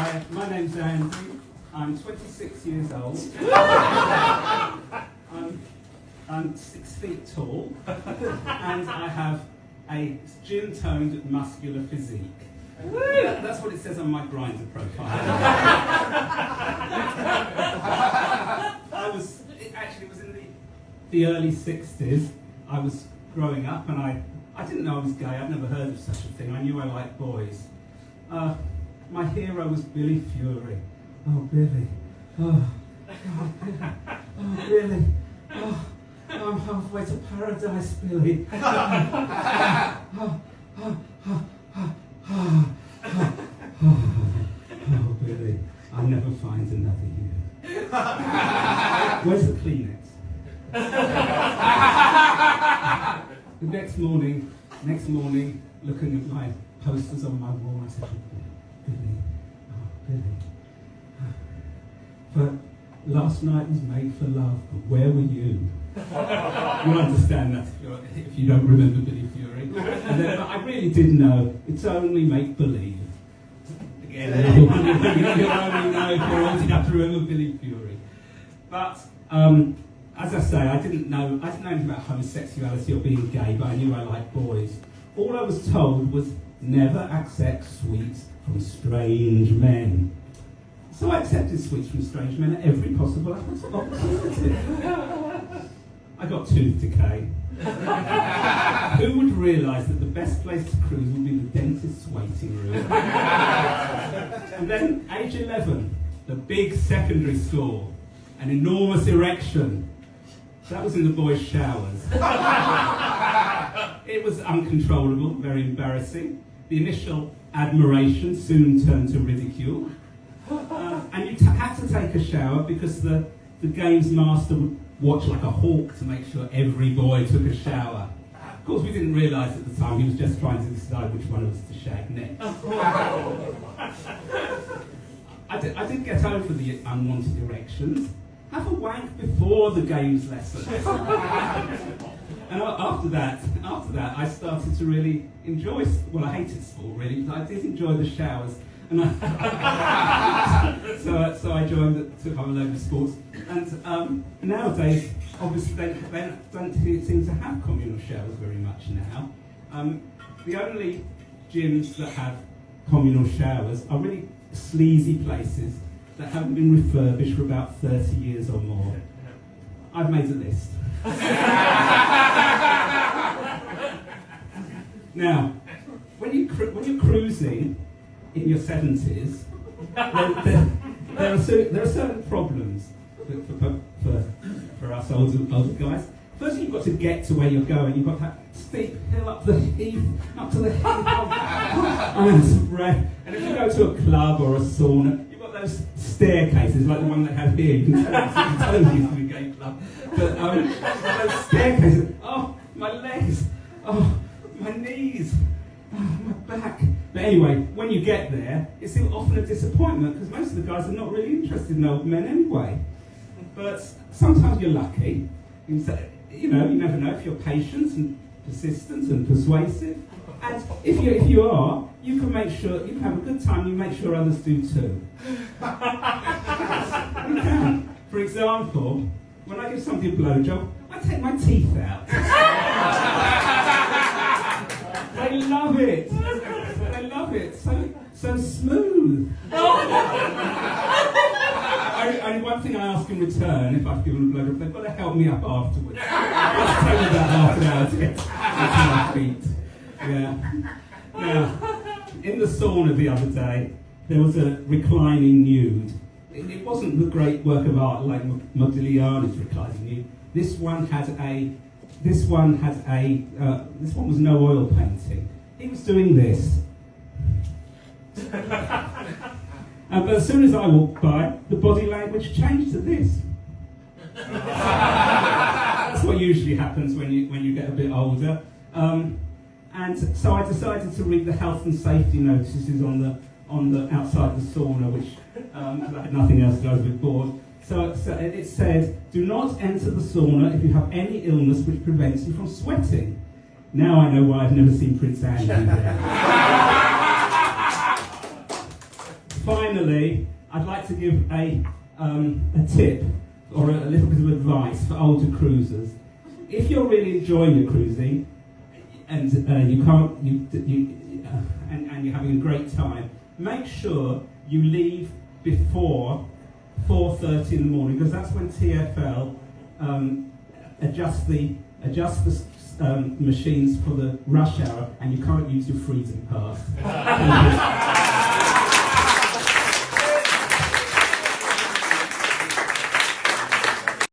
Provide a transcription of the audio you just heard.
Hi, my name's Andy. I'm 26 years old. I'm 6 feet tall, and I have a gym-toned, muscular physique. That's what it says on my Grindr profile. It was in the early 60s. I was growing up, and I didn't know I was gay. I'd never heard of such a thing. I knew I liked boys. My hero was Billy Fury. Oh, Billy. Oh, God. Oh, Billy. Oh, I'm halfway to paradise, Billy. Oh, Billy. I'll never find another you. Where's the Kleenex? The next morning, looking at my posters on my wall, I said, Billy, but last night was made for love, but where were you? You'll understand that if you don't remember Billy Fury. And then, but I really did know, it's only make-believe. Again, you'll only know if you're old enough to remember Billy Fury. But, as I say, I didn't know anything about homosexuality or being gay, but I knew I liked boys. All I was told was never accept sweets from strange men. So I accepted sweets from strange men at every possible opportunity. I got tooth decay. Who would realise that the best place to cruise would be the dentist's waiting room? And then, age 11, the big secondary school, an enormous erection. That was in the boys' showers. It was uncontrollable, very embarrassing. The initial admiration soon turned to ridicule. And you had to take a shower because the games master would watch like a hawk to make sure every boy took a shower. Of course, we didn't realise at the time he was just trying to decide which one of us to shag next. I did get over the unwanted erections. Have a wank before the games lesson. And after that, I started to really enjoy. Well, I hated sport really, but I did enjoy the showers. And so I took on a load of sports. And nowadays, obviously, they don't seem to have communal showers very much now. The only gyms that have communal showers are really sleazy places that haven't been refurbished for about 30 years or more. I've made a list. Now, when you're cruising in your 70s, there are certain problems for us older guys. First, you've got to get to where you're going. You've got that steep hill up to the heath. I'm out of breath. And if you go to a club or a sauna, you've got those staircases like the one they have here. You can totally used to be a gay club. But those staircases. Oh, my legs. Oh, my knees. Oh, my back. But anyway, when you get there, it's often a disappointment because most of the guys are not really interested in old men anyway. But sometimes you're lucky. You never know if you're patient and persistent and persuasive. And if you are, you can make sure you can have a good time. You make sure others do too. You can. For example, when I give somebody a blowjob, I take my teeth out. They love it. They love it. So smooth. Only one thing I ask in return, if I've given a blowjob, they've got to help me up afterwards. I'll tell you about half an hour to get to my feet. Yeah. Now, in the sauna the other day, there was a reclining nude. It wasn't the great work of art like Modigliani's reclining nude. This one was no oil painting. He was doing this. But as soon as I walked by, the body language changed to this. That's what usually happens when you get a bit older. And so I decided to read the health and safety notices on the outside the sauna, which because I had nothing else to do, I was a bit bored. So it said, do not enter the sauna if you have any illness which prevents you from sweating. Now I know why I've never seen Prince Andrew there. finally, I'd like to give a tip or a little bit of advice for older cruisers. If you're really enjoying your cruising and and you're having a great time, make sure you leave before 4:30 in the morning, because that's when TfL adjust the machines for the rush hour, and you can't use your freezing pass.